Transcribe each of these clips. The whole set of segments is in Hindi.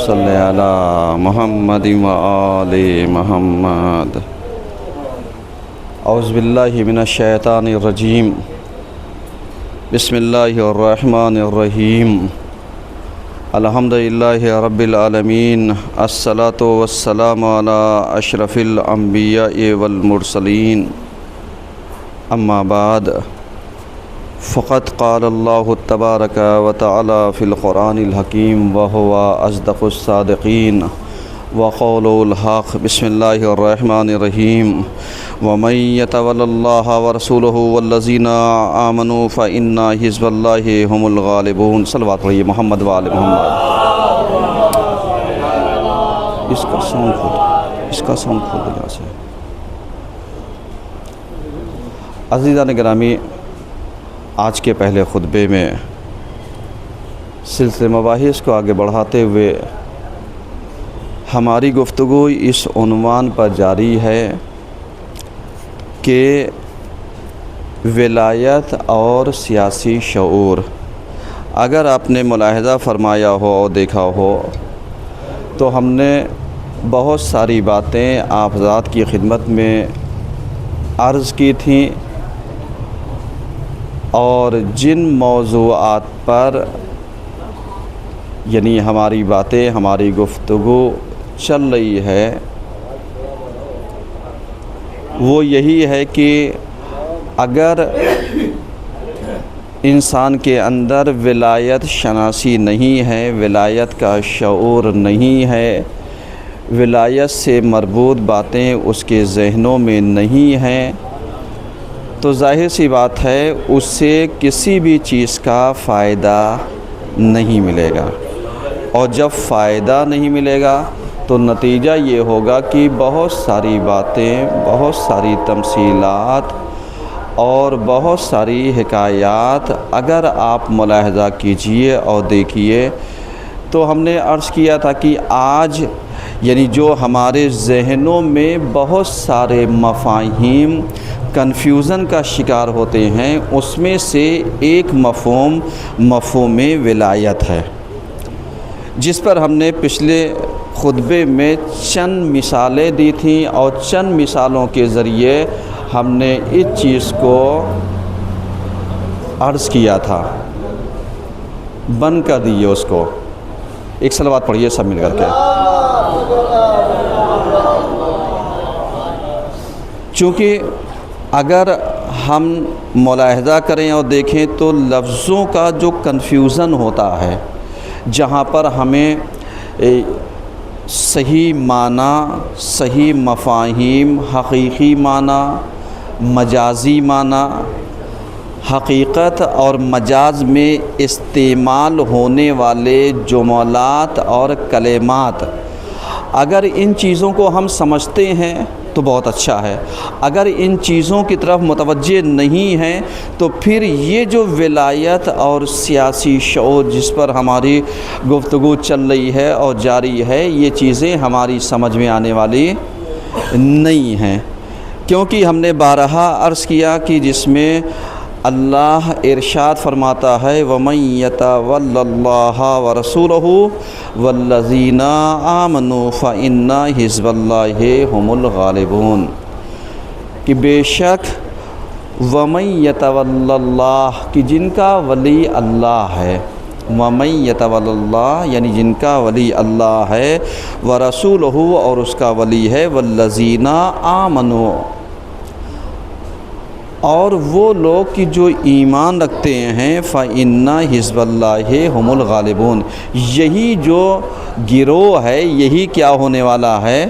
सल्लि अला मुहम्मद व आले मुहम्मद। औज़ु बिल्लाहि मिनश शैतानिर रजीम। बिस्मिल्लाहिर रहमानिर रहीम। अल्हम्दुलिल्लाहि रब्बिल आलमीन। अस्सलातु वस्सलामु अला अशरफिल अंबिया वल मुरसलीन। अम्मा बाद फ़क़त क़ालल्लाहु तबारक व तआला फ़िल क़ुरानिल हकीम व हुवा अस्दक़ुस सादिक़ीन व क़ौलुल हक़। बिस्मिल्लाहिर रहमानिर रहीम। व मन यतवल्लल्लाह व रसूलहु वल्लज़ीना आमनू फ़इन्ना हिज़्बल्लाहि हुमुल गालिबून। सल्लल्लाहु अलैहि मोहम्मद व आले मोहम्मद। इसका साउंड खोल देना से। अज़ीज़ान गिरामी, आज के पहले खुतबे में सिलसिले मबाहिस को आगे बढ़ाते हुए हमारी गुफ्तगू इस उन्वान पर जारी है कि विलायत और सियासी शऊर। अगर आपने मुलाहिज़ा फ़रमाया हो और देखा हो तो हमने बहुत सारी बातें आप ज़ात की खिदमत में अर्ज़ की थी और जिन मौज़ूआत पर यानी हमारी बातें, हमारी गुफ्तगू चल रही है वो यही है कि अगर इंसान के अंदर विलायत शनासी नहीं है, विलायत का शऊर नहीं है, विलायत से मरबूत बातें उसके ज़हनों में नहीं हैं, तो ज़ाहिर सी बात है उससे किसी भी चीज़ का फ़ायदा नहीं मिलेगा। और जब फ़ायदा नहीं मिलेगा तो नतीजा ये होगा कि बहुत सारी बातें, बहुत सारी तमसीलात और बहुत सारी हिकायात अगर आप मुलाहिज़ा कीजिए और देखिए तो हमने अर्ज़ किया था कि आज यानी जो हमारे ज़हनों में बहुत सारे मफ़ाहीम कन्फ्यूज़न का शिकार होते हैं उसमें से एक मफ़हूम विलायत है, जिस पर हमने पिछले खुतबे में चंद मिसालें दी थी और चंद मिसालों के ज़रिए हमने इस चीज़ को अर्ज़ किया था। बंद कर दिए उसको। एक सलवात पढ़िए सब मिल करके। चूँकि अगर हम मुलाहिज़ा करें और देखें तो लफ्ज़ों का जो कन्फ्यूज़न होता है, जहाँ पर हमें सही माना, सही मफ़ाहीम, हक़ीक़ी माना, मजाज़ी माना, हकीकत और मजाज में इस्तेमाल होने वाले जुमलात और कलेमात, अगर इन चीज़ों को हम समझते हैं तो बहुत अच्छा है। अगर इन चीज़ों की तरफ मुतवज्जे नहीं हैं तो फिर ये जो विलायत और सियासी शऊर जिस पर हमारी गुफ्तगू चल रही है और जारी है, ये चीज़ें हमारी समझ में आने वाली नहीं हैं। क्योंकि हमने बारहा अर्ज़ किया कि जिसमें अल्लाह इरशाद फरमाता है वमन यतवल्लल्लाह व रसूलहु वल्लज़ीना आमनू फ़इन्ना हिज़्बल्लाहि हुमुल गालिबून, कि बेशक वमन यतवल्लल्लाह कि जिनका वली अल्लाह है, वमन यतवल्लल्लाह यानी जिनका वली अल्लाह है, व रसूलहु और उसका वली है, वल्लज़ीना आमनू और वो लोग कि जो ईमान रखते हैं, फ़इन्ना हिज़्बल्लाहि हुमुल गालिबून, यही जो गिरोह है यही क्या होने वाला है,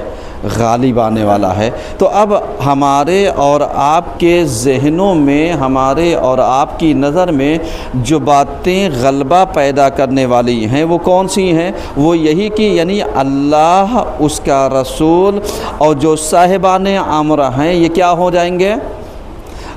गालिब आने वाला है। तो अब हमारे और आपके ज़हनों में, हमारे और आपकी नज़र में जो बातें गलबा पैदा करने वाली हैं वो कौन सी हैं? वो यही कि यानी अल्लाह, उसका रसूल और जो साहिबान अम्र हैं ये क्या हो जाएंगे,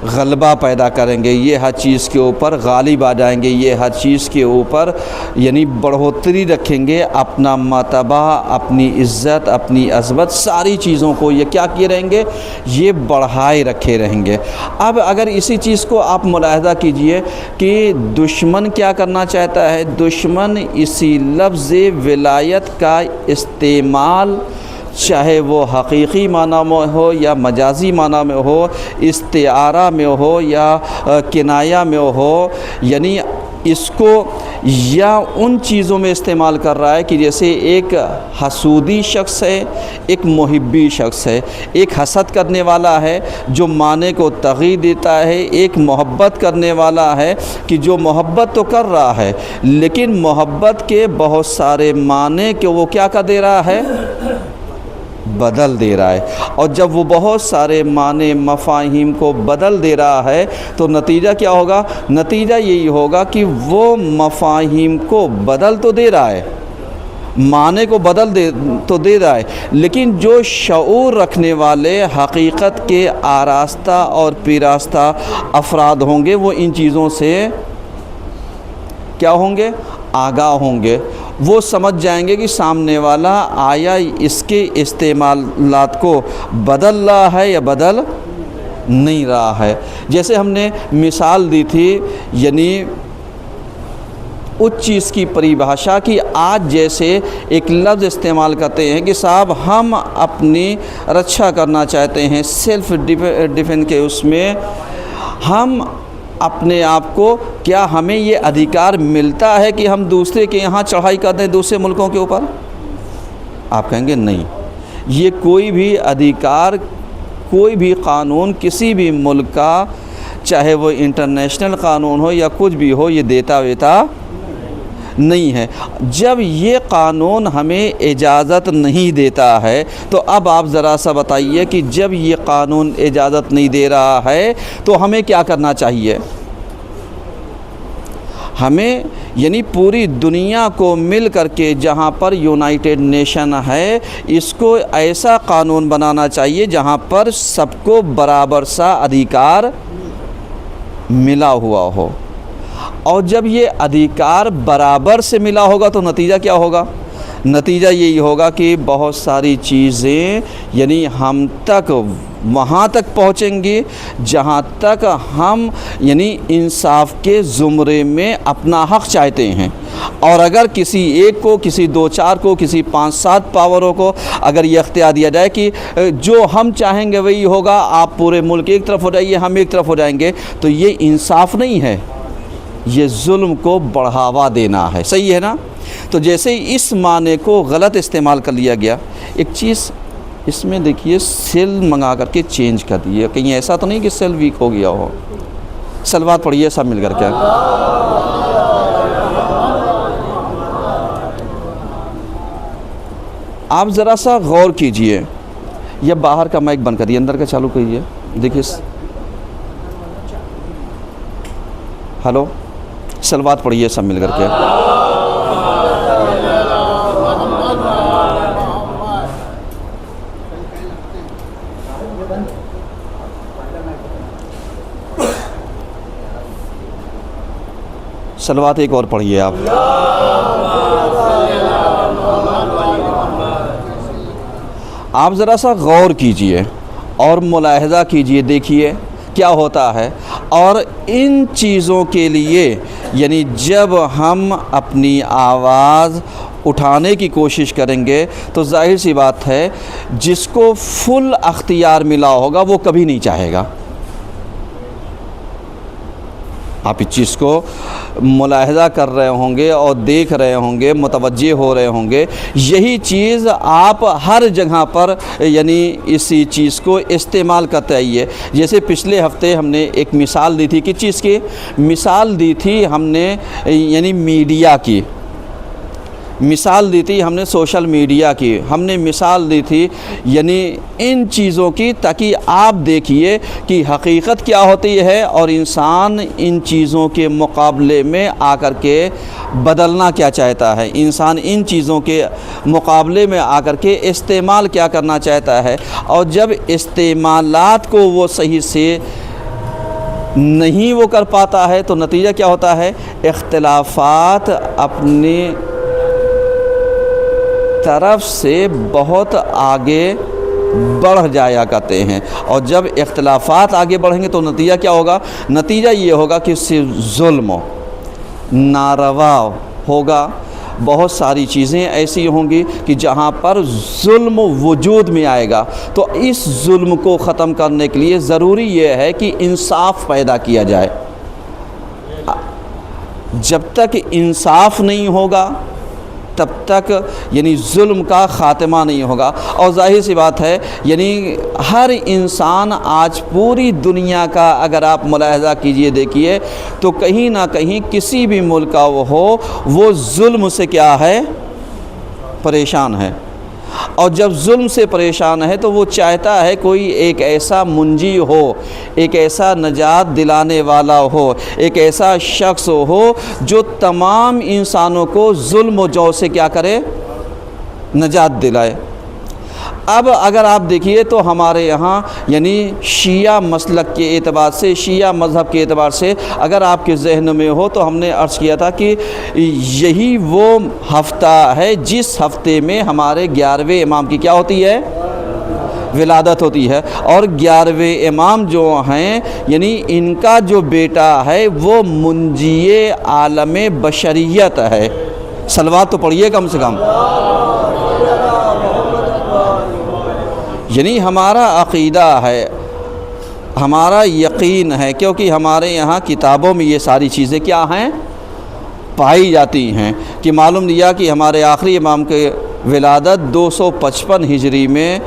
गलबा पैदा करेंगे, ये हर चीज़ के ऊपर गालिब आ जाएंगे, ये हर चीज़ के ऊपर यानी बढ़ोतरी रखेंगे, अपना मर्तबा, अपनी इज़्ज़त, अपनी अज़मत, सारी चीज़ों को ये क्या किए रहेंगे, ये बढ़ाए रखे रहेंगे। अब अगर इसी चीज़ को आप मुलाहिज़ा कीजिए कि दुश्मन क्या करना चाहता है, दुश्मन इसी लफ्ज़ विलायत का इस्तेमाल, चाहे वो हकीकी माना में हो या मजाजी माना में हो, इस्तिआरा में हो या किनाया में हो, यानी इसको या उन चीज़ों में इस्तेमाल कर रहा है कि जैसे एक हसूदी शख्स है, एक मुहिब्बी शख्स है, एक हसद करने वाला है जो माने को तग़ीर देता है, एक मोहब्बत करने वाला है कि जो मोहब्बत तो कर रहा है लेकिन मोहब्बत के बहुत सारे माने को वो क्या कर दे रहा है, बदल दे रहा है। और जब वो बहुत सारे माने मफ़ाहिम को बदल दे रहा है तो नतीजा क्या होगा, नतीजा यही होगा कि वो मफ़ाहिम को बदल तो दे रहा है, माने को बदल दे तो दे रहा है, लेकिन जो शऊर रखने वाले हकीकत के आरास्ता और पिरास्ता अफराद होंगे वो इन चीज़ों से क्या होंगे, आगाह होंगे। वो समझ जाएंगे कि सामने वाला आया इसके इस्तेमालात को बदल रहा है या बदल नहीं रहा है। जैसे हमने मिसाल दी थी यानी उस चीज़ की परिभाषा की, आज जैसे एक लफ्ज़ इस्तेमाल करते हैं कि साहब हम अपनी रक्षा करना चाहते हैं, सेल्फ़ डिफेंस के उसमें हम अपने आप को, क्या हमें ये अधिकार मिलता है कि हम दूसरे के यहाँ चढ़ाई कर दें, दूसरे मुल्कों के ऊपर? आप कहेंगे नहीं, ये कोई भी अधिकार, कोई भी कानून किसी भी मुल्क का, चाहे वो इंटरनेशनल कानून हो या कुछ भी हो, ये देता वेता नहीं है। जब ये कानून हमें इजाज़त नहीं देता है तो अब आप ज़रा सा बताइए कि जब ये कानून इजाज़त नहीं दे रहा है तो हमें क्या करना चाहिए? हमें यानी पूरी दुनिया को मिल करके, जहाँ पर यूनाइटेड नेशन है, इसको ऐसा कानून बनाना चाहिए जहाँ पर सबको बराबर सा अधिकार मिला हुआ हो। और जब ये अधिकार बराबर से मिला होगा तो नतीजा क्या होगा? नतीजा यही होगा कि बहुत सारी चीज़ें यानी हम तक वहाँ तक पहुँचेंगी जहाँ तक हम यानी इंसाफ के ज़ुमरे में अपना हक़ चाहते हैं। और अगर किसी एक को, किसी दो चार को, किसी 5-7 पावरों को अगर ये अख्तियार दिया जाए कि जो हम चाहेंगे वही होगा, आप पूरे मुल्क एक तरफ हो जाइए, हम एक तरफ हो जाएंगे, तो ये इंसाफ नहीं है, ये जुल्म को बढ़ावा देना है। सही है ना? तो जैसे इस माने को गलत इस्तेमाल कर लिया गया, एक चीज़ इसमें देखिए, सेल मंगा करके चेंज कर दिए, कहीं ऐसा तो नहीं कि सेल वीक हो गया हो। सलवात पढ़िए सब मिल कर के। आप ज़रा सा गौर कीजिए, या बाहर का माइक बंद करिए, अंदर का चालू कीजिए। देखिए, हेलो, सलवात पढ़िए सब मिल कर के। सलवात एक और पढ़िए आप। आप ज़रा सा गौर कीजिए और मुलाहिज़ा कीजिए, देखिए क्या होता है। और इन चीज़ों के लिए यानी जब हम अपनी आवाज़ उठाने की कोशिश करेंगे तो जाहिर सी बात है, जिसको फुल अख्तियार मिला होगा वो कभी नहीं चाहेगा। आप इस चीज़ को मुलाहिज़ा कर रहे होंगे और देख रहे होंगे, मुतवज्जे हो रहे होंगे। यही चीज़ आप हर जगह पर यानी इसी चीज़ को इस्तेमाल करते आइए। जैसे पिछले हफ्ते हमने एक मिसाल दी थी, किस चीज़ की मिसाल दी थी हमने? यानी मीडिया की मिसाल दी थी हमने, सोशल मीडिया की हमने मिसाल दी थी, यानी इन चीज़ों की, ताकि आप देखिए कि हकीकत क्या होती है और इंसान इन चीज़ों के मुकाबले में आकर के बदलना क्या चाहता है, इंसान इन चीज़ों के मुकाबले में आकर के इस्तेमाल क्या करना चाहता है। और जब इस्तेमालात को वो सही से नहीं वो कर पाता है तो नतीजा क्या होता है, इख्तिलाफात अपने तरफ से बहुत आगे बढ़ जाया करते हैं। और जब इख्तिलाफात आगे बढ़ेंगे तो नतीजा क्या होगा, नतीजा ये होगा कि सिर्फ जुल्म, नारवा होगा। बहुत सारी चीज़ें ऐसी होंगी कि जहाँ पर जुल्म वजूद में आएगा। तो इस जुल्म को ख़त्म करने के लिए ज़रूरी ये है कि इंसाफ पैदा किया जाए। जब तक इंसाफ नहीं होगा तब तक यानी जुल्म का ख़ात्मा नहीं होगा। और जाहिर सी बात है यानी हर इंसान आज पूरी दुनिया का अगर आप मुलाहज़ा कीजिए, देखिए तो कहीं ना कहीं किसी भी मुल्क का वो जुल्म से क्या है, परेशान है। और जब जुल्म से परेशान है तो वो चाहता है कोई एक ऐसा मुंजी हो, एक ऐसा नजात दिलाने वाला हो, एक ऐसा शख्स हो जो तमाम इंसानों को जुल्म व जौर से क्या करे, नजात दिलाए। अब अगर आप देखिए तो हमारे यहाँ यानी शिया मसलक के एतबार से, शिया मज़हब के एतबार से अगर आपके जहन में हो तो हमने अर्ज़ किया था कि यही वो हफ़्ता है जिस हफ़्ते में हमारे 11वें इमाम की क्या होती है, विलादत होती है। और 11वें इमाम जो हैं यानी इनका जो बेटा है वो मुंजिए आलम बशरियत है। सलवात तो पढ़िए कम से कम। यानी हमारा अक़ीदा है, हमारा यकीन है, क्योंकि हमारे यहाँ किताबों में ये सारी चीज़ें क्या हैं, पाई जाती हैं कि मालूम दिया कि हमारे आखिरी इमाम के विलादत 255 हिजरी में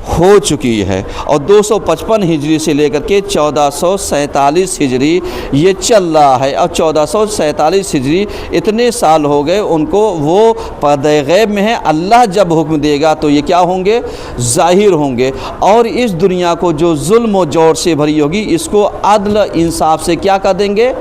हो चुकी है और 255 हिजरी से लेकर के 1447 हिजरी ये चल रहा है। और 1447 हिजरी इतने साल हो गए उनको, वो पर्दे गैब में है। अल्लाह जब हुक्म देगा तो ये क्या होंगे, ज़ाहिर होंगे। और इस दुनिया को जो जुल्म व जौर से भरी होगी इसको अदल इंसाफ से क्या कर देंगे,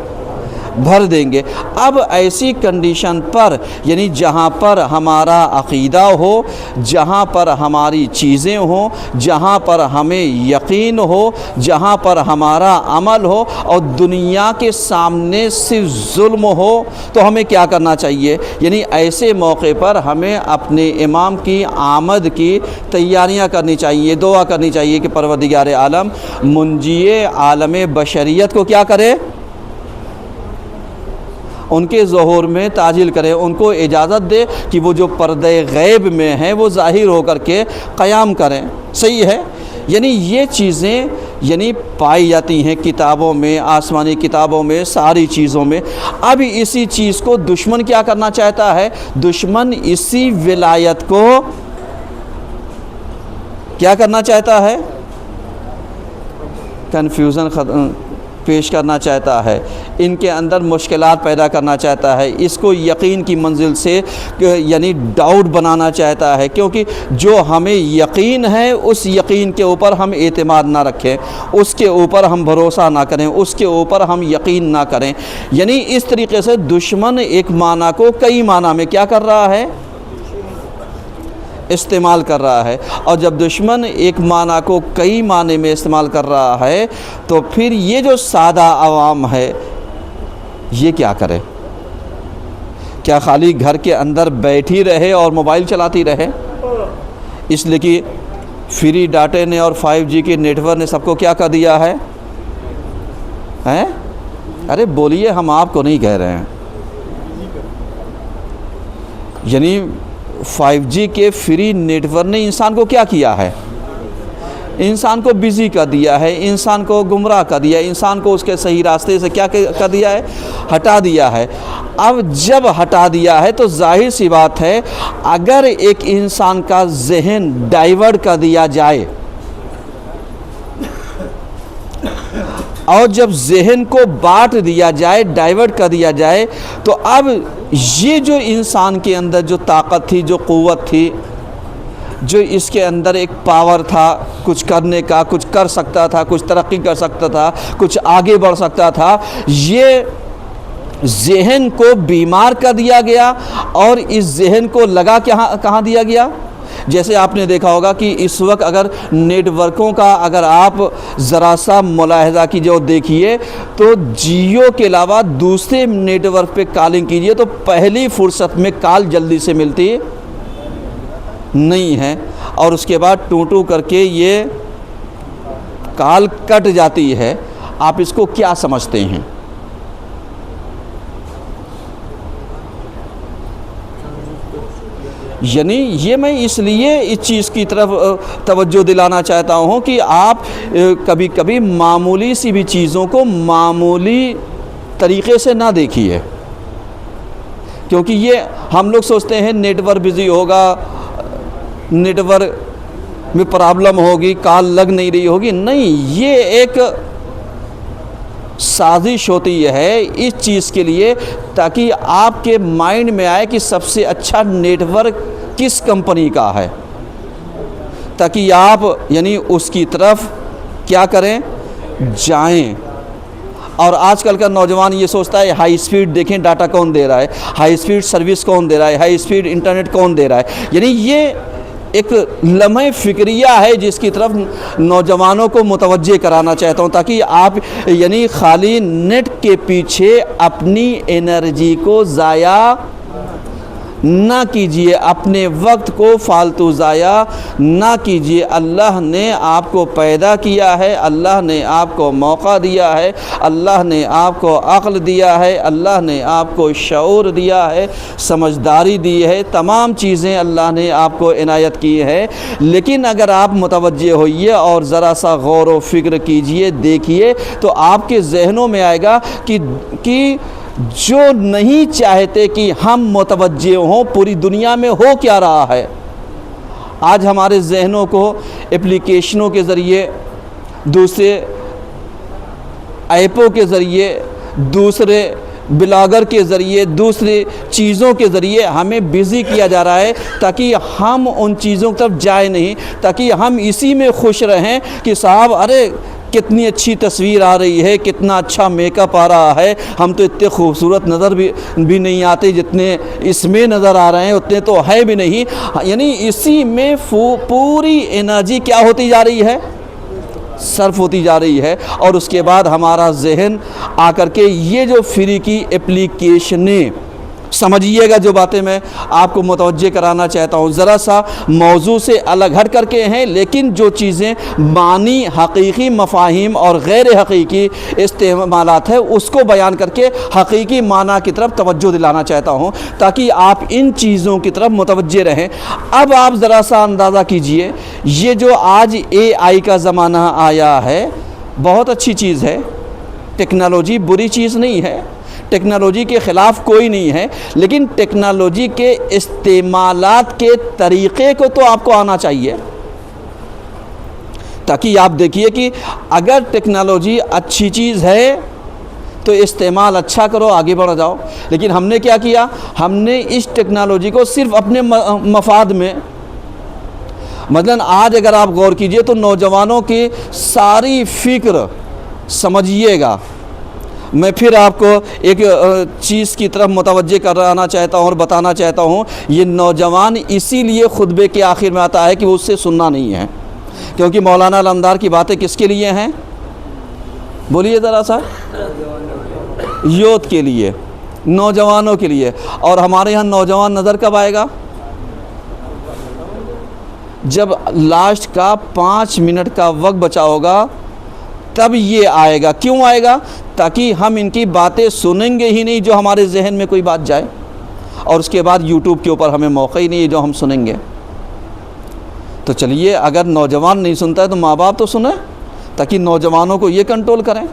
भर देंगे। अब ऐसी कंडीशन पर यानी जहाँ पर हमारा अक़ीदा हो, जहाँ पर हमारी चीज़ें हों, जहाँ पर हमें यकीन हो, जहाँ पर हमारा अमल हो और दुनिया के सामने सिर्फ जुल्म हो, तो हमें क्या करना चाहिए, यानी ऐसे मौके पर हमें अपने इमाम की आमद की तैयारियाँ करनी चाहिए, दुआ करनी चाहिए कि परवरदिगार आलम मुंजिए आलम बशरियत को क्या करे, उनके ज़ोहर में ताजिल करें, उनको इजाज़त दे कि वो जो पर्दे गैब में हैं वो ज़ाहिर होकर के क़याम करें। सही है। यानी ये चीज़ें यानी पाई जाती हैं किताबों में, आसमानी किताबों में, सारी चीज़ों में। अब इसी चीज़ को दुश्मन क्या करना चाहता है, दुश्मन इसी विलायत को क्या करना चाहता है, कन्फ्यूज़न पेश करना चाहता है, इनके अंदर मुश्किलात पैदा करना चाहता है, इसको यकीन की मंजिल से यानी डाउट बनाना चाहता है। क्योंकि जो हमें यकीन है उस यकीन के ऊपर हम एतमाद ना रखें, उसके ऊपर हम भरोसा ना करें, उसके ऊपर हम यकीन ना करें। यानी इस तरीके से दुश्मन एक माना को कई माना में क्या कर रहा है, इस्तेमाल कर रहा है। और जब दुश्मन एक माना को कई माने में इस्तेमाल कर रहा है तो फिर ये जो सादा आवाम है ये क्या करे, क्या खाली घर के अंदर बैठी रहे और मोबाइल चलाती रहे, इसलिए कि फ्री डाटे ने और 5G के नेटवर्क ने सबको क्या कर दिया है, हैं? अरे बोलिए, हम आपको नहीं कह रहे हैं। यानी 5G के फ्री नेटवर्क ने इंसान को क्या किया है, इंसान को बिज़ी कर दिया है, इंसान को गुमराह कर दिया है, इंसान को उसके सही रास्ते से क्या कर दिया है, हटा दिया है। अब जब हटा दिया है तो जाहिर सी बात है अगर एक इंसान का जहन डाइवर्ट कर दिया जाए और जब जहन को बांट दिया जाए, डाइवर्ट कर दिया जाए, तो अब ये जो इंसान के अंदर जो ताकत थी, जो क़ुव्वत थी, जो इसके अंदर एक पावर था कुछ करने का, कुछ कर सकता था, कुछ तरक्की कर सकता था, कुछ आगे बढ़ सकता था, ये जहन को बीमार कर दिया गया। और इस जहन को लगा कहाँ दिया गया, जैसे आपने देखा होगा कि इस वक्त अगर नेटवर्कों का अगर आप ज़रा सा मुलाहिज़ा कीजिए और देखिए तो जियो के अलावा दूसरे नेटवर्क पे कॉलिंग कीजिए तो पहली फुर्सत में कॉल जल्दी से मिलती नहीं है और उसके बाद टू टू करके ये कॉल कट जाती है। आप इसको क्या समझते हैं? यानी ये मैं इसलिए इस चीज़ की तरफ तवज्जो दिलाना चाहता हूँ कि आप कभी कभी मामूली सी भी चीज़ों को मामूली तरीक़े से ना देखिए, क्योंकि ये हम लोग सोचते हैं नेटवर्क बिज़ी होगा, नेटवर्क में प्रॉब्लम होगी, कॉल लग नहीं रही होगी। नहीं, ये एक साजिश होती है इस चीज़ के लिए ताकि आपके माइंड में आए कि सबसे अच्छा नेटवर्क किस कंपनी का है, ताकि आप यानी उसकी तरफ क्या करें, जाएं। और आजकल का नौजवान ये सोचता है हाई स्पीड देखें डाटा कौन दे रहा है, हाई स्पीड सर्विस कौन दे रहा है, हाई स्पीड इंटरनेट कौन दे रहा है। यानी ये एक लम्हे फ़िक्रिया है जिसकी तरफ नौजवानों को मुतवज्जे कराना चाहता हूँ, ताकि आप यानी खाली नेट के पीछे अपनी एनर्जी को ज़ाया ना कीजिए, अपने वक्त को फालतू ज़ाया ना कीजिए। अल्लाह ने आपको पैदा किया है, अल्लाह ने आपको मौका दिया है, अल्लाह ने आपको अक्ल दिया है, अल्लाह ने आपको शऊर दिया है, समझदारी दी है, तमाम चीज़ें अल्लाह ने आपको इनायत की है। लेकिन अगर आप मुतवज्जे होइए और ज़रा सा गौर व फिक्र कीजिए, देखिए, तो आपके जहनों में आएगा कि जो नहीं चाहते कि हम मुतवज्जे हों, पूरी दुनिया में हो क्या रहा है। आज हमारे जहनों को एप्लीकेशनों के ज़रिए, दूसरे ऐपों के ज़रिए, दूसरे ब्लॉगर के ज़रिए, दूसरे चीज़ों के ज़रिए हमें बिज़ी किया जा रहा है, ताकि हम उन चीज़ों की तरफ जाए नहीं, ताकि हम इसी में खुश रहें कि साहब अरे कितनी अच्छी तस्वीर आ रही है, कितना अच्छा मेकअप आ रहा है, हम तो इतने खूबसूरत नज़र भी नहीं आते जितने इसमें नज़र आ रहे हैं, उतने तो है भी नहीं। यानी इसी में पूरी एनर्जी क्या होती जा रही है, सर्फ होती जा रही है। और उसके बाद हमारा जहन आकर के ये जो फ्री की एप्लीकेशनें, समझिएगा जो बातें मैं आपको मुतवज्जे कराना चाहता हूँ, ज़रा सा मौजू से अलग हट करके हैं, लेकिन जो चीज़ें मानी हकीकी मफाहिम और गैर हकीकी इस्तेमालात है उसको बयान करके हकीकी माना की तरफ तवज्जो दिलाना चाहता हूँ, ताकि आप इन चीज़ों की तरफ मुतवज्जे रहें। अब आप ज़रा सा अंदाज़ा कीजिए, ये जो आज AI का ज़माना आया है, बहुत अच्छी चीज़ है, टेक्नोलॉजी बुरी चीज़ नहीं है, टेक्नोलॉजी के ख़िलाफ़ कोई नहीं है, लेकिन टेक्नोलॉजी के इस्तेमालात के तरीक़े को तो आपको आना चाहिए, ताकि आप देखिए कि अगर टेक्नोलॉजी अच्छी चीज़ है तो इस्तेमाल अच्छा करो, आगे बढ़ जाओ। लेकिन हमने क्या किया, हमने इस टेक्नोलॉजी को सिर्फ़ अपने मफाद में, मतलब आज अगर आप गौर कीजिए तो नौजवानों की सारी फ़िक्र, समझिएगा, मैं फिर आपको एक चीज़ की तरफ मुतवज्जे कराना चाहता हूँ और बताना चाहता हूँ, ये नौजवान इसीलिए खुतबे के आखिर में आता है कि वो उससे सुनना नहीं है, क्योंकि मौलाना अलमदार की बातें किसके लिए हैं, बोलिए ज़रा सा, यूथ के लिए, नौजवानों के लिए। और हमारे यहाँ नौजवान नज़र कब आएगा, जब लास्ट का 5 मिनट का वक्त बचा होगा तब ये आएगा। क्यों आएगा, ताकि हम इनकी बातें सुनेंगे ही नहीं जो हमारे जहन में कोई बात जाए, और उसके बाद यूट्यूब के ऊपर हमें मौका ही नहीं है जो हम सुनेंगे। तो चलिए, अगर नौजवान नहीं सुनता है तो माँ बाप तो सुने, ताकि नौजवानों को ये कंट्रोल करें,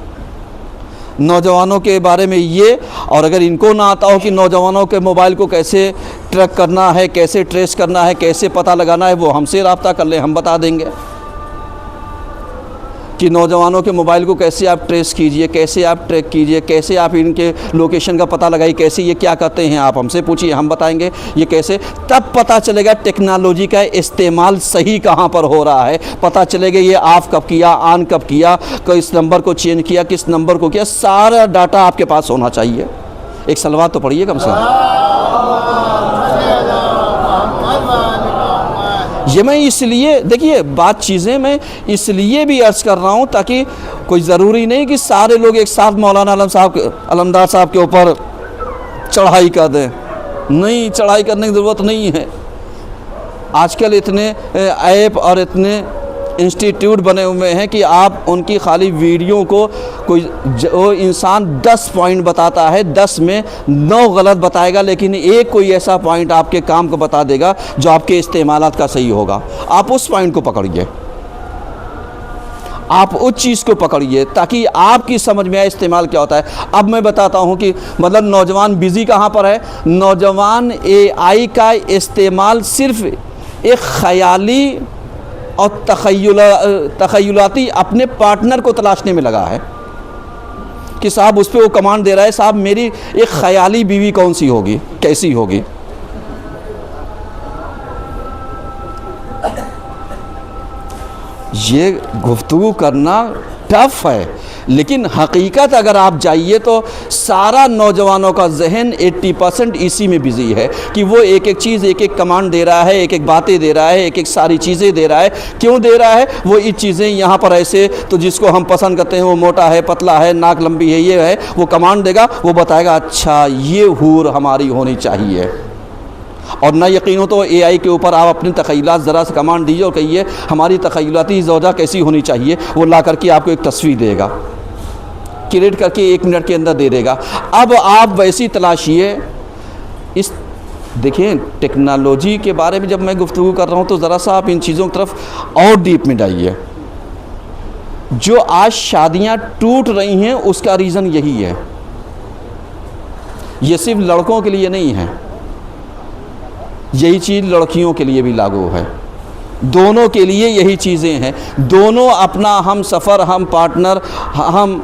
नौजवानों के बारे में ये। और अगर इनको ना आता हो कि नौजवानों के मोबाइल को कैसे ट्रैक करना है, कैसे ट्रेस करना है, कैसे पता लगाना है, वो हमसे रब्ता कर लें, हम बता देंगे कि नौजवानों के मोबाइल को कैसे आप ट्रेस कीजिए, कैसे आप ट्रैक कीजिए, कैसे आप इनके लोकेशन का पता लगाइए, कैसे ये क्या करते हैं, आप हमसे पूछिए, हम बताएंगे ये कैसे। तब पता चलेगा टेक्नोलॉजी का इस्तेमाल सही कहाँ पर हो रहा है, पता चलेगा ये ऑफ़ कब किया, ऑन कब किया, किस नंबर को चेंज किया, किस नंबर को किया, सारा डाटा आपके पास होना चाहिए। एक सलवात तो पढ़िए कम से कम। ये मैं इसलिए, देखिए बात चीज़ें मैं इसलिए भी अर्ज़ कर रहा हूँ ताकि कोई ज़रूरी नहीं कि सारे लोग एक साथ मौलाना अलमदार साहब के ऊपर चढ़ाई कर दें। नहीं, चढ़ाई करने की ज़रूरत नहीं है। आजकल इतने ऐप और इतने इंस्टीट्यूट बने हुए हैं कि आप उनकी खाली वीडियो को कोई जो इंसान 10 पॉइंट बताता है, 10 में 9 गलत बताएगा, लेकिन एक कोई ऐसा पॉइंट आपके काम को बता देगा जो आपके इस्तेमालात का सही होगा। आप उस पॉइंट को पकड़िए, आप उस चीज़ को पकड़िए ताकि आपकी समझ में आए इस्तेमाल क्या होता है। अब मैं बताता हूँ कि मतलब नौजवान बिज़ी कहाँ पर है। नौजवान AI का इस्तेमाल सिर्फ एक ख़याली और तख़य्युलाती अपने पार्टनर को तलाशने में लगा है कि साहब उस पर वो कमांड दे रहा है, साहब मेरी एक ख़याली बीवी कौन सी होगी, कैसी होगी। ये गुफ्तगू करना टफ है, लेकिन हकीकत अगर आप जाइए तो सारा नौजवानों का जहन 80% इसी में बिज़ी है कि वो एक एक चीज़, एक एक कमांड दे रहा है, एक एक बातें दे रहा है, एक एक सारी चीज़ें दे रहा है। क्यों दे रहा है? वो ये चीज़ें यहाँ पर ऐसे, तो जिसको हम पसंद करते हैं वो मोटा है, पतला है, नाक लंबी है, ये है, वो कमांड देगा, वो बताएगा अच्छा ये हूर हमारी होनी चाहिए। और ना यकीन हो तो AI के ऊपर आप अपने तख़य्युलात ज़रा से कमांड दीजिए और कहिए हमारी तख़य्युलाती ज़ौजा कैसी होनी चाहिए, वो ला करके आपको एक तस्वीर देगा, क्रिएट करके 1 मिनट के अंदर दे देगा। अब आप वैसी तलाशिए। इस देखिए टेक्नोलॉजी के बारे में जब मैं गुफ्तगू कर रहा हूँ तो ज़रा सा आप इन चीज़ों की तरफ और डीप में जाइए। जो आज शादियाँ टूट रही हैं उसका रीज़न यही है। ये सिर्फ लड़कों के लिए नहीं है, यही चीज़ लड़कियों के लिए भी लागू है। दोनों के लिए यही चीज़ें हैं। दोनों अपना हम सफ़र, हम पार्टनर, हम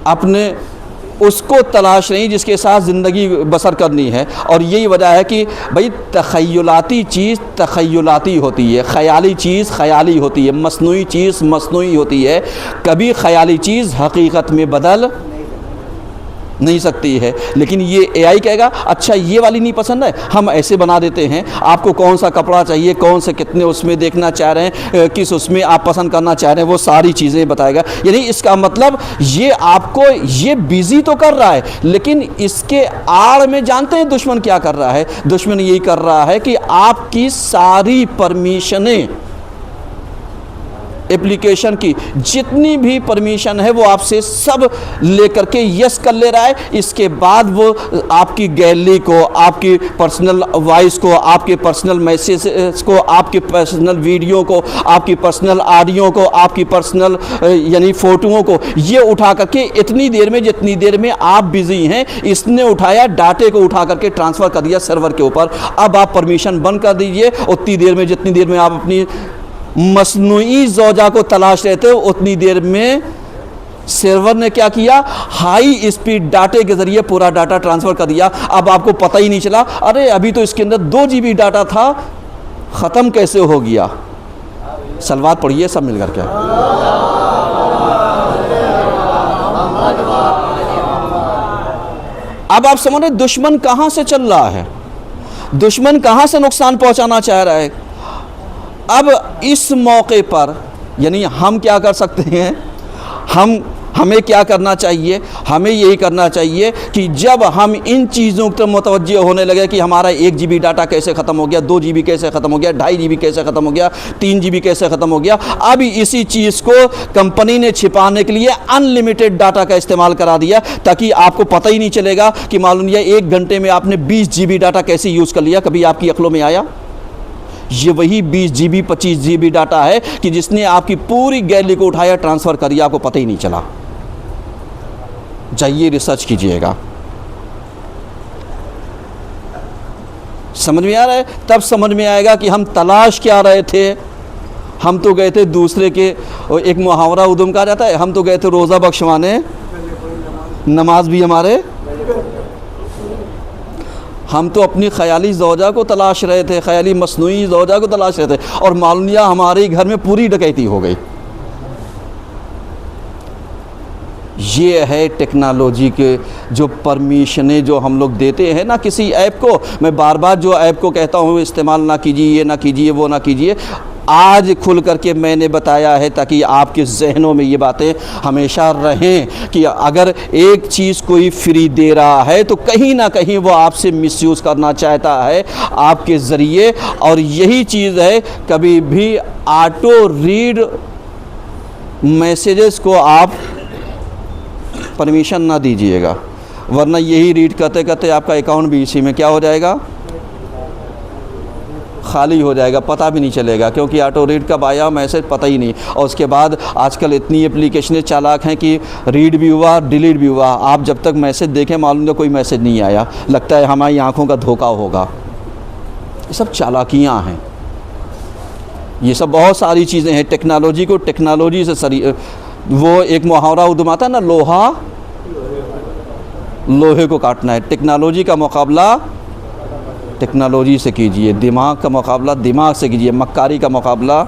अपने उसको तलाश रही जिसके साथ ज़िंदगी बसर करनी है। और यही वजह है कि भाई तख़य्युलाती चीज़ तख़य्युलाती होती है, ख़याली चीज़ ख़याली होती है, मसनूई चीज़ मसनूई होती है। कभी ख़याली चीज़ हकीकत में बदल नहीं सकती है। लेकिन ये AI कहेगा अच्छा ये वाली नहीं पसंद है, हम ऐसे बना देते हैं, आपको कौन सा कपड़ा चाहिए, कौन से कितने उसमें देखना चाह रहे हैं, किस उसमें आप पसंद करना चाह रहे हैं, वो सारी चीज़ें बताएगा। यानी इसका मतलब ये आपको ये बिज़ी तो कर रहा है, लेकिन इसके आड़ में जानते हैं दुश्मन क्या कर रहा है? दुश्मन यही कर रहा है कि आपकी सारी परमिशनें, एप्लीकेशन की जितनी भी परमिशन है वो आपसे सब लेकर के यस कर ले रहा है। इसके बाद वो आपकी गैलरी को, आपकी पर्सनल वॉइस को, आपके पर्सनल मैसेज को, आपके पर्सनल वीडियो को, आपकी पर्सनल ऑडियो को, आपकी पर्सनल यानी फ़ोटोओं को, ये उठा करके इतनी देर में जितनी देर में आप बिज़ी हैं इसने उठाया, डाटे को उठा करके ट्रांसफ़र कर दिया सर्वर के ऊपर। अब आप परमिशन बंद कर दीजिए, उतनी देर में जितनी देर में आप अपनी मसनूई ज़ौजा को तलाश रहे थे उतनी देर में सर्वर ने क्या किया, हाई स्पीड डाटे के ज़रिए पूरा डाटा ट्रांसफ़र कर दिया। अब आपको पता ही नहीं चला, अरे अभी तो इसके अंदर 2 GB डाटा था, ख़त्म कैसे हो गया। सलवात पढ़िए सब मिल कर के। अब आप समझ रहे दुश्मन कहाँ से चल रहा है, दुश्मन कहाँ से नुकसान पहुँचाना चाह रहा है। अब इस मौके पर यानी हम क्या कर सकते हैं, हमें क्या करना चाहिए? हमें यही करना चाहिए कि जब हम इन चीज़ों पर मुतवज्जे होने लगे कि हमारा 1 GB डाटा कैसे ख़त्म हो गया, 2 GB कैसे ख़त्म हो गया, 2.5 GB कैसे ख़त्म हो गया, 3 GB कैसे ख़त्म हो गया, अब इसी चीज़ को कंपनी ने छिपाने के लिए अनलिमिटेड डाटा का इस्तेमाल करा दिया ताकि आपको पता ही नहीं चलेगा कि मालूम यह 1 घंटे में आपने 20 GB डाटा कैसे यूज़ कर लिया। कभी आपकी अक्लों में आया? ये वही 20 GB 25 GB डाटा है कि जिसने आपकी पूरी गैलरी को उठाया, ट्रांसफ़र कर दिया, आपको पता ही नहीं चला। जाइए रिसर्च कीजिएगा, समझ में आ रहा है? तब समझ में आएगा कि हम तलाश क्या रहे थे। हम तो गए थे दूसरे के, एक मुहावरा उर्दू में कहा जाता है, हम तो गए थे रोज़ा बख्शवाने, नमाज भी हमारे, हम तो अपनी ख़याली ज़ौजा को तलाश रहे थे, ख़याली मसनूई ज़ौजा को तलाश रहे थे, और मालूम लिया हमारे घर में पूरी डकैती हो गई। ये है टेक्नोलॉजी के जो परमिशनें जो हम लोग देते हैं ना किसी ऐप को। मैं बार बार जो ऐप को कहता हूँ इस्तेमाल ना कीजिए, ये ना कीजिए, वो ना कीजिए, आज खुल करके मैंने बताया है ताकि आपके जहनों में ये बातें हमेशा रहें कि अगर एक चीज़ कोई फ्री दे रहा है तो कहीं ना कहीं वो आपसे मिसयूज़ करना चाहता है आपके ज़रिए। और यही चीज़ है, कभी भी ऑटो रीड मैसेजेस को आप परमिशन ना दीजिएगा, वरना यही रीड करते करते आपका अकाउंट भी इसी में क्या हो जाएगा, खाली हो जाएगा, पता भी नहीं चलेगा, क्योंकि ऑटो रीड कब आया मैसेज पता ही नहीं। और उसके बाद आजकल इतनी एप्लीकेशनें चालाक हैं कि रीड भी हुआ डिलीट भी हुआ, आप जब तक मैसेज देखें मालूम है कोई मैसेज नहीं आया, लगता है हमारी आंखों का धोखा होगा। ये सब चालाकियाँ हैं, ये सब बहुत सारी चीज़ें हैं। टेक्नोलॉजी को टेक्नोलॉजी से वो एक मुहावरा उर्दू में आता है ना, लोहा लोहे को काटना है। टेक्नोलॉजी का मुकाबला टेक्नोलॉजी से कीजिए, दिमाग का मुकाबला दिमाग से कीजिए, मक्कारी का मुकाबला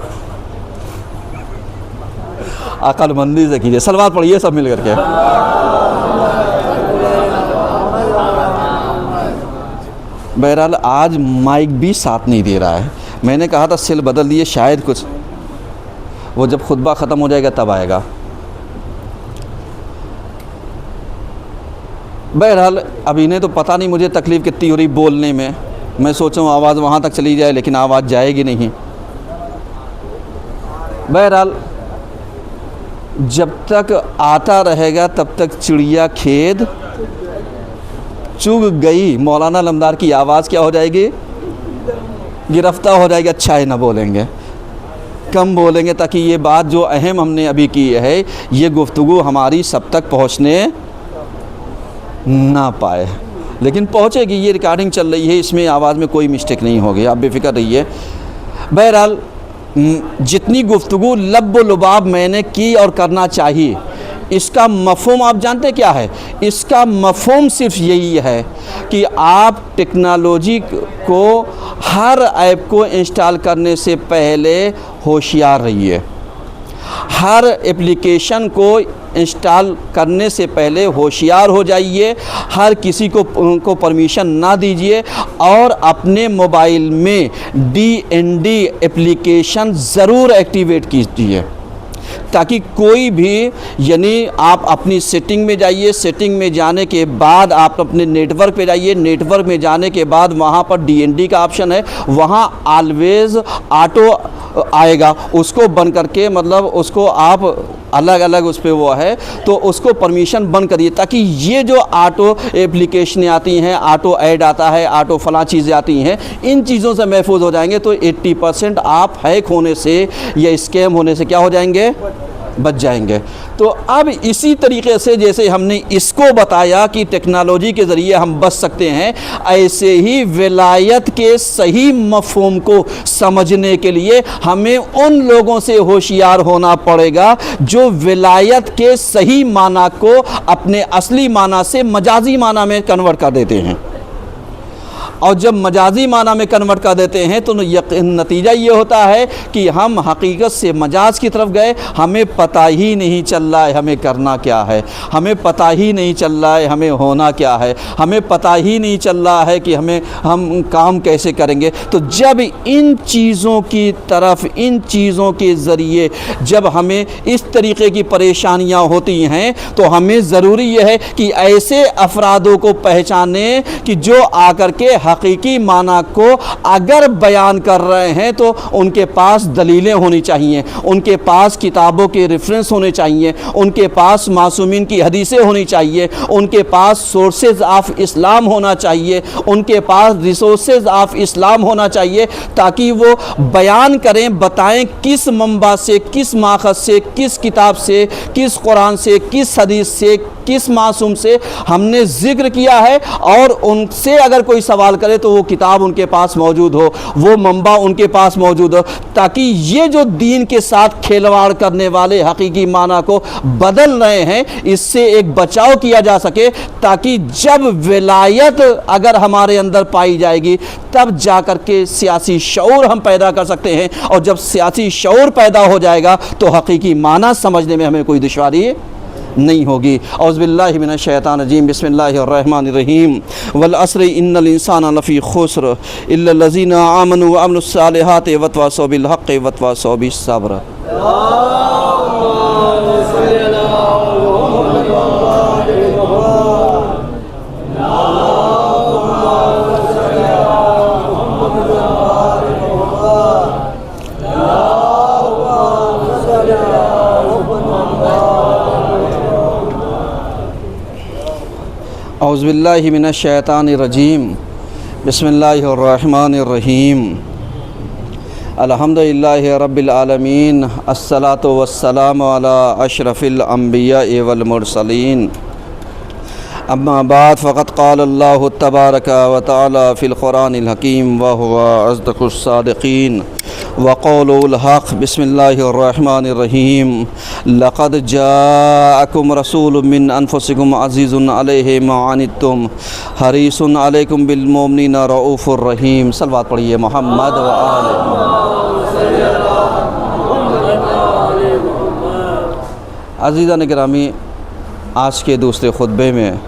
अक्लमंदी से कीजिए। सलवात पढ़िए सब मिल करके। बहरहाल आज माइक भी साथ नहीं दे रहा है। मैंने कहा था सेल बदल दिए, शायद कुछ वो जब खुतबा ख़त्म हो जाएगा तब आएगा। बहरहाल अब इन्हें तो पता नहीं मुझे तकलीफ़ कितनी हो रही बोलने में। मैं सोच रहा हूँ आवाज़ वहाँ तक चली जाए, लेकिन आवाज़ जाएगी नहीं। बहरहाल जब तक आता रहेगा तब तक चिड़िया खेद चुग गई। मौलाना लमदार की आवाज़ क्या हो जाएगी, गिरफ्तार हो जाएगी। अच्छा है ना बोलेंगे, कम बोलेंगे, ताकि ये बात जो अहम हमने अभी की है ये गुफ्तगू हमारी सब तक पहुँचने ना पाए, लेकिन पहुँचेगी। ये रिकॉर्डिंग चल रही है, इसमें आवाज़ में कोई मिस्टेक नहीं होगी, आप बेफिक्र रहिए। बहरहाल जितनी गुफ्तगू लब लुबाब मैंने की और करना चाहिए, इसका मफ़हूम आप जानते क्या है? इसका मफ़हूम सिर्फ यही है कि आप टेक्नोलॉजी को हर ऐप को इंस्टॉल करने से पहले होशियार रहिए। हर एप्लीकेशन को इंस्टॉल करने से पहले होशियार हो जाइए। हर किसी को परमिशन ना दीजिए और अपने मोबाइल में DND एप्लीकेशन ज़रूर एक्टिवेट कीजिए, ताकि कोई भी, यानी आप अपनी सेटिंग में जाइए, सेटिंग में जाने के बाद आप अपने नेटवर्क पे जाइए, नेटवर्क में जाने के बाद वहाँ पर DND का ऑप्शन है, वहाँ ऑलवेज़ ऑटो आएगा, उसको बंद करके, मतलब उसको आप अलग अलग उस पर वो है तो उसको परमिशन बंद करिए, ताकि ये जो ऑटो एप्लीकेशनें आती हैं, ऑटो ऐड आता है, ऑटो फलां चीज़ें आती हैं, इन चीज़ों से महफूज हो जाएंगे। तो 80% आप हैक होने से या स्कैम होने से क्या हो जाएंगे, बच जाएंगे। तो अब इसी तरीके से जैसे हमने इसको बताया कि टेक्नोलॉजी के ज़रिए हम बच सकते हैं, ऐसे ही विलायत के सही मफ़हूम को समझने के लिए हमें उन लोगों से होशियार होना पड़ेगा जो विलायत के सही माना को अपने असली माना से मजाजी माना में कन्वर्ट कर देते हैं। और जब मजाजी माना में कन्वर्ट कर देते हैं तो नतीजा ये होता है कि हम हकीकत से मजाज की तरफ गए, हमें पता ही नहीं चल रहा है हमें करना क्या है, हमें पता ही नहीं चल रहा है हमें होना क्या है, हमें पता ही नहीं चल रहा है कि हम काम कैसे करेंगे। तो जब इन चीज़ों की तरफ, इन चीज़ों के ज़रिए जब हमें इस तरीके की परेशानियां होती हैं तो हमें ज़रूरी यह है कि ऐसे अफरादों को पहचाने कि जो आकर के हकीकी माना को अगर बयान कर रहे हैं तो उनके पास दलीलें होनी चाहिए, उनके पास किताबों के रेफरेंस होने चाहिए, उनके पास मासूमीन की हदीसें होनी चाहिए, उनके पास सोर्सेज ऑफ इस्लाम होना चाहिए, उनके पास रिसोर्सेज ऑफ इस्लाम होना चाहिए, ताकि वो बयान करें, बताएं किस मंबा से, किस माखज़ से, किस किताब से, किस कुरान से, किस हदीस से, किस मासूम से हमने ज़िक्र किया है, और उनसे अगर कोई सवाल करे तो वो किताब उनके पास मौजूद हो, वो मंबा उनके पास मौजूद हो, ताकि ये जो दीन के साथ खिलवाड़ करने वाले हकीकी माना को बदल रहे हैं, इससे एक बचाव किया जा सके, ताकि जब विलायत अगर हमारे अंदर पाई जाएगी तब जा कर के सियासी शऊर हम पैदा कर सकते हैं, और जब सियासी शऊर पैदा हो जाएगा तो हकीकी माना समझने में हमें कोई दुश्वारी नहीं होगी। औज़ुबिल्लाहि मिनश शैतानिर रजीम, बिस्मिल्लाहिर रहमानिर रहीम। वल अस्रि इन्नल इंसाना लफ़ी खुस्र इल्लल लज़ीना आमनु व अमिलुस सालिहाति वतवासौ बिल हक़्क़ि वतवासौ बिस सब्र। औज़ुबिल्लाहि मिनश शैतानिर रजीम, बिस्मिल्लाहिर रहमानिर रहीम। अल्हम्दुलिल्लाहि रब्बिल आलमीन, अस्सलातु वस्सलामु अला अशरफिल अंबिया वल मुरसलीन। अम्मा बाद फ़क़द क़ाल अल्लाहु तबारक व तआला फ़िल क़ुरानिल हकीम व हुवा अस्दक़ुस सादिक़ीन व क़ौलुल हक़। बिस्मिल्लाहिर रहमानिर रहीम। लक़द जाअकुम रसूलुम मिन अनफुसिकुम अज़ीज़ुन अलैहि मा अनित्तुम हरीसुन अलैकुम बिल मुमिनीना रऊफ़ुर रहीम। सल्लल्लाहु पढ़िए मोहम्मद व आले। अज़ीज़ान गिरामी, आज के दूसरे खुतबे में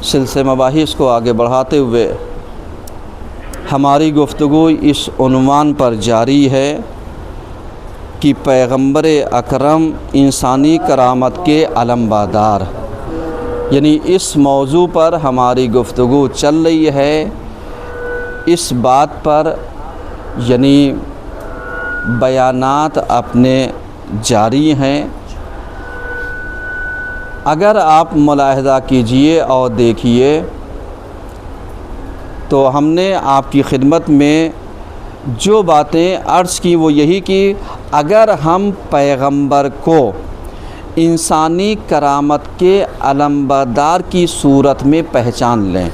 सिलसिले मबाहिस को आगे बढ़ाते हुए हमारी गुफ्तगू इस उन्वान पर जारी है कि पैगंबर अकरम इंसानी करामत के अलमबादार, यानी इस मौजू पर हमारी गुफ्तगू चल रही है। इस बात पर यानी बयानात अपने जारी हैं। अगर आप मुलाहिज़ा कीजिए और देखिए तो हमने आपकी खिदमत में जो बातें अर्ज़ की वो यही कि अगर हम पैगंबर को इंसानी करामत के अलमबरदार की सूरत में पहचान लें,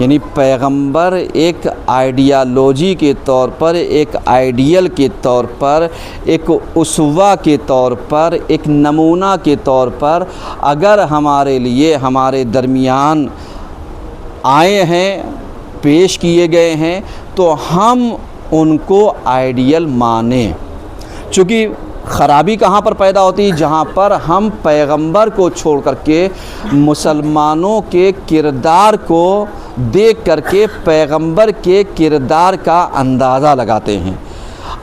यानी पैगंबर एक आइडियालॉजी के तौर पर, एक आइडियल के तौर पर, एक उसवा के तौर पर, एक नमूना के तौर पर अगर हमारे लिए हमारे दरमियान आए हैं, पेश किए गए हैं, तो हम उनको आइडियल माने। चूँकि ख़राबी कहाँ पर पैदा होती है? जहाँ पर हम पैगंबर को छोड़ करके मुसलमानों के किरदार को देख करके पैगंबर के किरदार का अंदाज़ा लगाते हैं।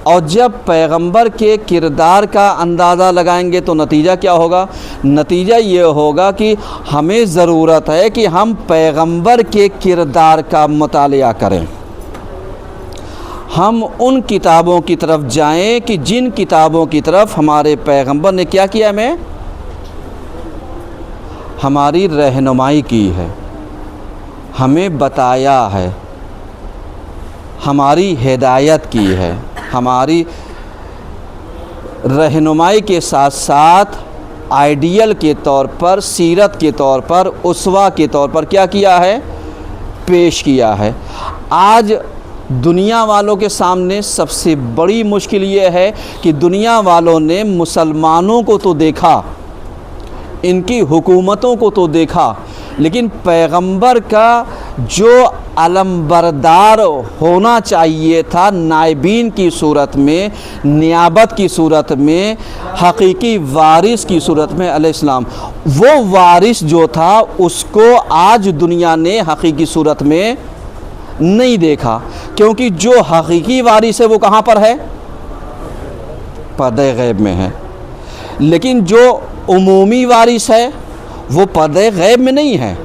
और जब पैगंबर के किरदार का अंदाज़ा लगाएंगे तो नतीजा क्या होगा? नतीजा ये होगा कि हमें ज़रूरत है कि हम पैगंबर के किरदार का मुतालिया करें। हम उन किताबों की तरफ जाएं कि जिन किताबों की तरफ हमारे पैगंबर ने क्या किया? हमें हमारी रहनुमाई की है, हमें बताया है, हमारी हिदायत की है। हमारी रहनुमाई के साथ साथ आइडियल के तौर पर, सीरत के तौर पर, उसवा के तौर पर क्या किया है? पेश किया है। आज दुनिया वालों के सामने सबसे बड़ी मुश्किल ये है कि दुनिया वालों ने मुसलमानों को तो देखा, इनकी हुकूमतों को तो देखा, लेकिन पैगंबर का जो अलमबरदार होना चाहिए था नायबीन की सूरत में, नियाबत की सूरत में, हकीकी वारिस की सूरत में अलैहिस्सलाम, वो वारिस जो था उसको आज दुनिया ने हकीकी सूरत में नहीं देखा। क्योंकि जो हकीकी वारिस है वो कहाँ पर है? पर्दे गैब में है। लेकिन जो उमूमी वारिस है वो पर्दे गैब में नहीं है।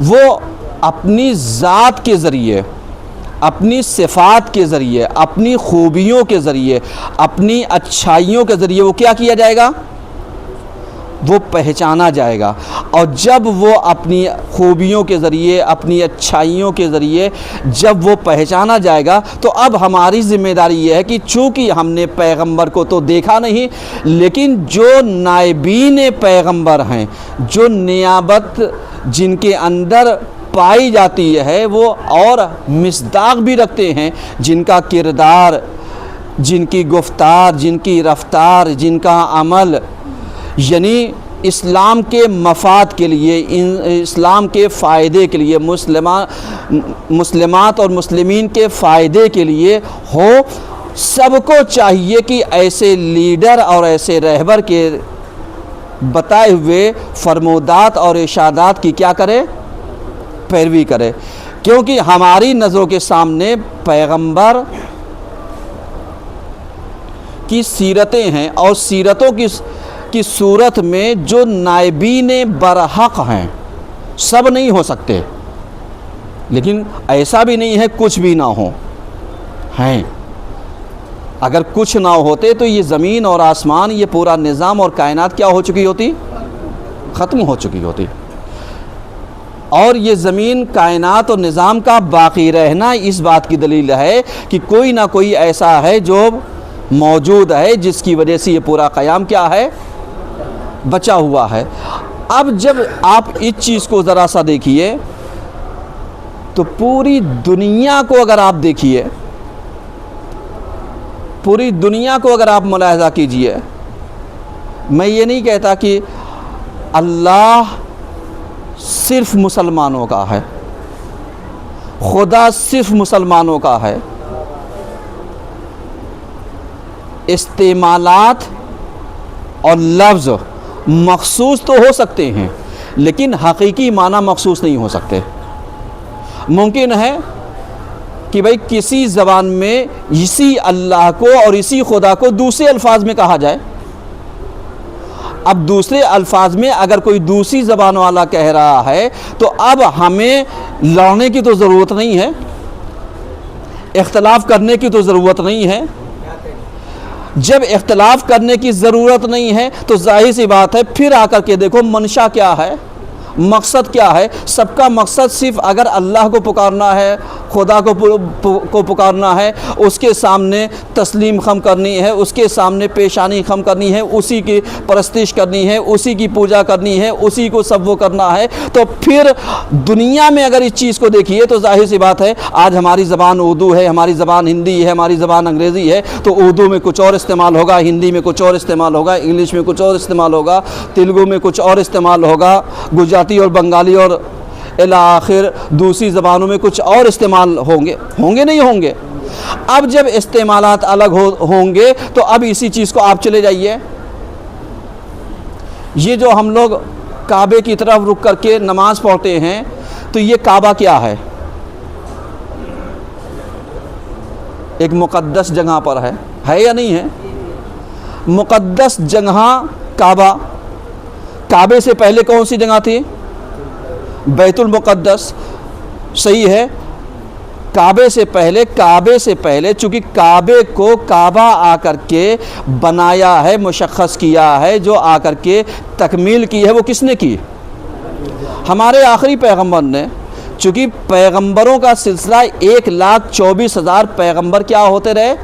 वो अपनी ज़ात के ज़रिए, अपनी सिफ़ात के ज़रिए, अपनी खूबियों के ज़रिए, अपनी अच्छाइयों के ज़रिए वो क्या किया जाएगा? वो पहचाना जाएगा। और जब वो अपनी खूबियों के ज़रिए, अपनी अच्छाइयों के ज़रिए जब वो पहचाना जाएगा, तो अब हमारी ज़िम्मेदारी ये है कि चूँकि हमने पैगंबर को तो देखा नहीं, लेकिन जो नायबीन पैगंबर हैं, जो नियाबत जिनके अंदर पाई जाती है वो और मिस्दाक भी रखते हैं, जिनका किरदार, जिनकी गुफ्तार, जिनकी रफ्तार, जिनका अमल, यानी इस्लाम के मफाद के लिए, इस्लाम के फ़ायदे के लिए, मुस्लिमात और मुस्लिमीन के फ़ायदे के लिए हो। सबको चाहिए कि ऐसे लीडर और ऐसे रहबर के बताए हुए फरमोदात और इरशादात की क्या करे, पैरवी करे। क्योंकि हमारी नज़रों के सामने पैगंबर की सीरतें हैं और सीरतों की सूरत में जो नायबीन बरहक हैं सब नहीं हो सकते, लेकिन ऐसा भी नहीं है कुछ भी ना हो, हैं। अगर कुछ ना होते तो ये ज़मीन और आसमान, ये पूरा निज़ाम और कायनात क्या हो चुकी होती, ख़त्म हो चुकी होती। और ये ज़मीन, कायनात और निज़ाम का बाकी रहना इस बात की दलील है कि कोई ना कोई ऐसा है जो मौजूद है जिसकी वजह से ये पूरा क़याम क्या है, बचा हुआ है। अब जब आप इस चीज़ को ज़रा सा देखिए तो पूरी दुनिया को अगर आप देखिए, पूरी दुनिया को अगर आप मुलाहिज़ा कीजिए, मैं ये नहीं कहता कि अल्लाह सिर्फ़ मुसलमानों का है, खुदा सिर्फ़ मुसलमानों का है। इस्तेमालात और लफ्ज़ मखसूस तो हो सकते हैं, लेकिन हकीकी माना मखसूस नहीं हो सकते। मुमकिन है कि भाई किसी ज़बान में इसी अल्लाह को और इसी खुदा को दूसरे अल्फाज में कहा जाए। अब दूसरे अल्फाज में अगर कोई दूसरी ज़बान वाला कह रहा है तो अब हमें लड़ने की तो ज़रूरत नहीं है, इख्तलाफ करने की तो ज़रूरत नहीं है। जब इख्तलाफ करने की ज़रूरत नहीं है तो जाहिर सी बात है फिर आकर के देखो मंशा क्या है, मकसद क्या है। सबका मकसद सिर्फ अगर अल्लाह को पुकारना है, खुदा को पुकारना है, उसके सामने तस्लीम खम करनी है, उसके सामने पेशानी खम करनी है, उसी की परस्तिश करनी है, उसी की पूजा करनी है, उसी को सब वो करना है। तो फिर दुनिया में अगर इस चीज़ को देखिए तो जाहिर सी बात है आज हमारी ज़बान उर्दू है, हमारी ज़बान हिंदी है, हमारी ज़बान अंग्रेज़ी है, तो उर्दू में कुछ और इस्तेमाल होगा, हिंदी में कुछ और इस्तेमाल होगा, इंग्लिश में कुछ और इस्तेमाल होगा, तेलुगु में कुछ और इस्तेमाल होगा, गुजराती और बंगाली और इला आखिर दूसरी ज़बानों में कुछ और इस्तेमाल होंगे नहीं होंगे। अब जब इस्तेमालात अलग होंगे तो अब इसी चीज़ को आप चले जाइए, ये जो हम लोग काबे की तरफ रुक करके नमाज़ पढ़ते हैं तो ये काबा क्या है, एक मुक़द्दस जगह पर है या नहीं है? मुक़द्दस जगह काबा। काबे से पहले कौन सी जगह थी? बैतुल मुक़द्दस। सही है, काबे से पहले चूँकि काबे को काबा आकर के बनाया है, मुशख़्ख़स किया है, जो आकर के तकमील की है वो किसने की? हमारे आखिरी पैगंबर ने। चूँकि पैगंबरों का सिलसिला 1,24,000 पैगंबर क्या होते रहे,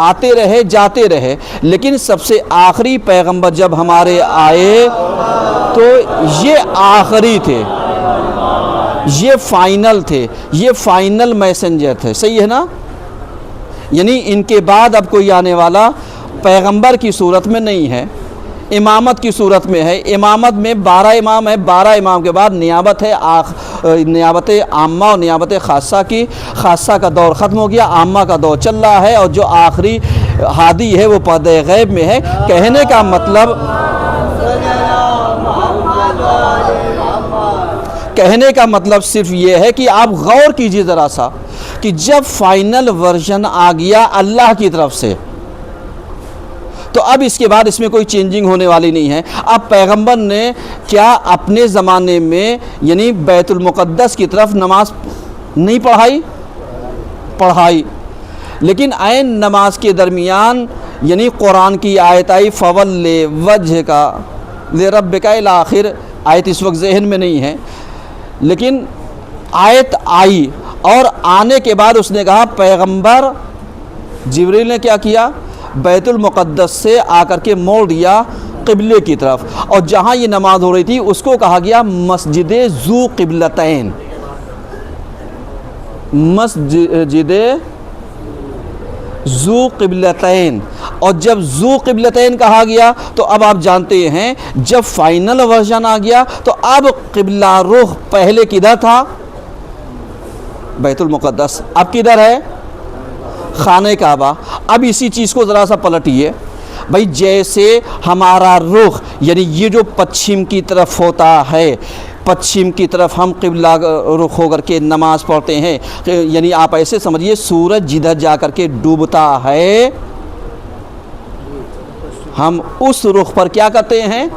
आते रहे जाते रहे, लेकिन सबसे आखिरी पैगंबर जब हमारे आए तो ये आखिरी थे, ये फाइनल थे, ये फाइनल मैसेंजर थे। सही है ना? यानी इनके बाद अब कोई आने वाला पैगंबर की सूरत में नहीं है, इमामत की सूरत में है। इमामत में 12 इमाम है, 12 इमाम के बाद नियाबत है, नियाबत आम्मा और नियाबत ख़ासा की। ख़ासा का दौर ख़त्म हो गया, आम्मा का दौर चल रहा है, और जो आखिरी हादी है वो पर्दे गैब में है। कहने का मतलब सिर्फ ये है कि आप गौर कीजिए ज़रा सा कि जब फाइनल वर्जन आ गया अल्लाह की तरफ से तो अब इसके बाद इसमें कोई चेंजिंग होने वाली नहीं है। अब पैगंबर ने क्या अपने ज़माने में यानी बैतुल मुक़द्दस की तरफ नमाज नहीं पढ़ाई, लेकिन ऐन नमाज के दरमियान यानी कुरान की आयत आई फ़वल्ले वजह का ले रब्बिका इला आखिर। आयत इस वक्त जहन में नहीं है, लेकिन आयत आई और आने के बाद उसने कहा, पैगंबर जिब्रील ने क्या किया, बैतुल मुक़द्दस से आकर के मोड़ दिया क़िबले की तरफ, और जहाँ ये नमाज हो रही थी उसको कहा गया मस्जिद ज़ू क़िबलतैन, मस्जिद ज़ू क़िबलतैन। और जब ज़ू क़िबलतैन कहा गया तो अब आप जानते हैं जब फाइनल वर्जन आ गया तो अब क़िबला रुख पहले किधर था? बैतुल मुक़द्दस। अब किधर है? खाने काबा। अब इसी चीज़ को ज़रा सा पलटिए, भाई जैसे हमारा रुख यानी ये जो पश्चिम की तरफ होता है, पश्चिम की तरफ हम क़िबला रुख होकर के नमाज़ पढ़ते हैं, यानी आप ऐसे समझिए सूरज जिधर जा कर के डूबता है हम उस रुख पर क्या करते हैं,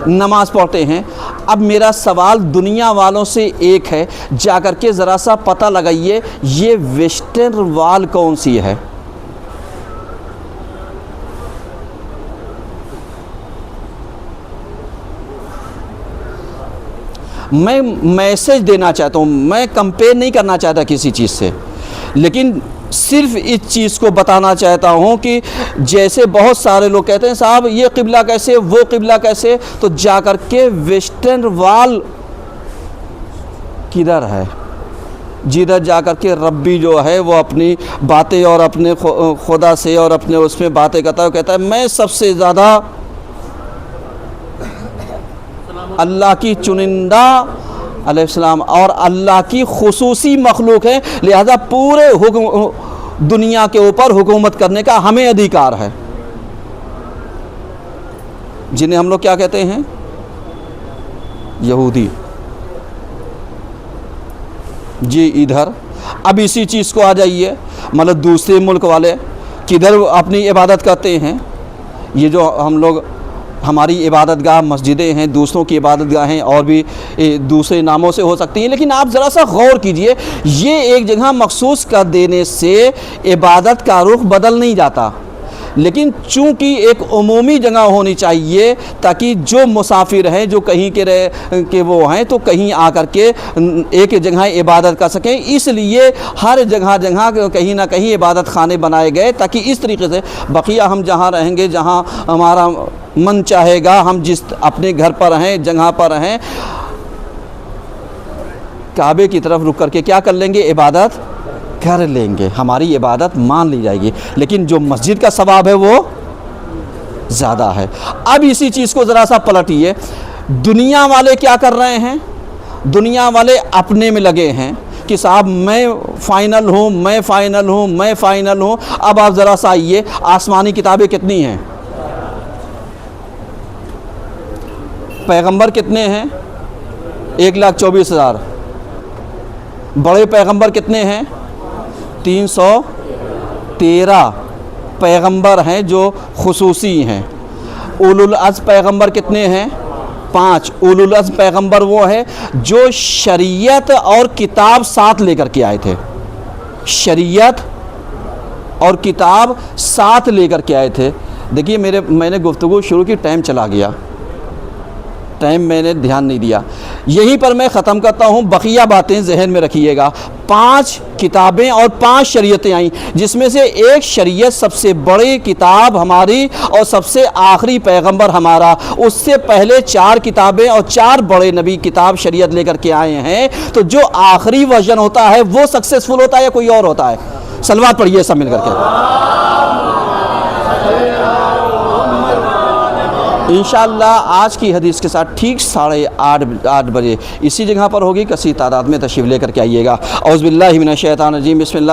नमाज़ पढ़ते हैं। अब मेरा सवाल दुनिया वालों से एक है, जा कर के ज़रा सा पता लगाइए ये वेस्टर्न वाल कौन सी है। मैं मैसेज देना चाहता हूँ, मैं कंपेयर नहीं करना चाहता किसी चीज़ से, लेकिन सिर्फ इस चीज़ को बताना चाहता हूँ कि जैसे बहुत सारे लोग कहते हैं साहब ये क़िबला कैसे, वो क़िबला कैसे, तो जा कर के वेस्टर्न वाल किधर है, जिधर जा कर के रब्बी जो है वो अपनी बातें और अपने खुदा से और अपने उसमें बातें करता है, कहता है मैं सबसे ज़्यादा अल्लाह की चुनिंदा अलैहिस्सलाम और अल्लाह की खुसूसी मखलूक है, लिहाजा पूरे हुक्म दुनिया के ऊपर हुकूमत करने का हमें अधिकार है, जिन्हें हम लोग क्या कहते हैं, यहूदी। जी इधर अब इसी चीज़ को आ जाइए, मतलब दूसरे मुल्क वाले किधर अपनी इबादत करते हैं। ये जो हम लोग हमारी इबादत गाह मस्जिदें हैं, दूसरों की इबादत गाहें और भी दूसरे नामों से हो सकती हैं, लेकिन आप ज़रा सा गौर कीजिए ये एक जगह मखसूस कर देने से इबादत का रुख बदल नहीं जाता, लेकिन चूँकि एक उमूमी जगह होनी चाहिए ताकि जो मुसाफिर हैं, जो कहीं के वो हैं, तो कहीं आकर के एक जगह इबादत कर सकें, इसलिए हर जगह जगह कहीं ना कहीं इबादत खाने बनाए गए ताकि इस तरीके से बकिया हम जहाँ रहेंगे, जहाँ हमारा मन चाहेगा, हम जिस अपने घर पर रहें, जगह पर रहें, काबे की तरफ रुक करके क्या कर लेंगे, इबादत कर लेंगे, हमारी इबादत मान ली जाएगी, लेकिन जो मस्जिद का सवाब है वो ज़्यादा है। अब इसी चीज़ को ज़रा सा पलटिए, दुनिया वाले क्या कर रहे हैं, दुनिया वाले अपने में लगे हैं कि साहब मैं फ़ाइनल हूँ, मैं फ़ाइनल हूँ, मैं फ़ाइनल हूँ। अब आप ज़रा सा आइए, आसमानी किताबें कितनी हैं, पैगंबर कितने हैं, 1,24,000। बड़े पैगंबर कितने हैं, 313 पैगंबर हैं जो खुसूसी हैं। उलुल अज़्म पैगंबर कितने हैं, 5। उलुल अज़्म पैगंबर वो है जो शरीयत और किताब साथ लेकर के आए थे, शरीयत और किताब साथ लेकर के आए थे। देखिए मैंने गुफ्तगू शुरू की, टाइम चला गया, टाइम मैंने ध्यान नहीं दिया, यहीं पर मैं ख़त्म करता हूँ, बकिया बातें जहन में रखिएगा। 5 किताबें और 5 शरीयतें आई, जिसमें से एक शरीयत सबसे बड़ी किताब हमारी और सबसे आखिरी पैगंबर हमारा, उससे पहले 4 किताबें और 4 बड़े नबी किताब शरीयत लेकर के आए हैं। तो जो आखिरी वर्जन होता है वो सक्सेसफुल होता है या कोई और होता है? सलवात पढ़िए सब मिल करके। इंशाअल्लाह आज की हदीस के साथ ठीक 8:30 बजे इसी जगह पर होगी, कसी तादाद में तशरीफ़ लेकर के आइएगा। औज़ु बिल्लाहि मिनश शैतानिर रजीम, बिस्मिल्लाह।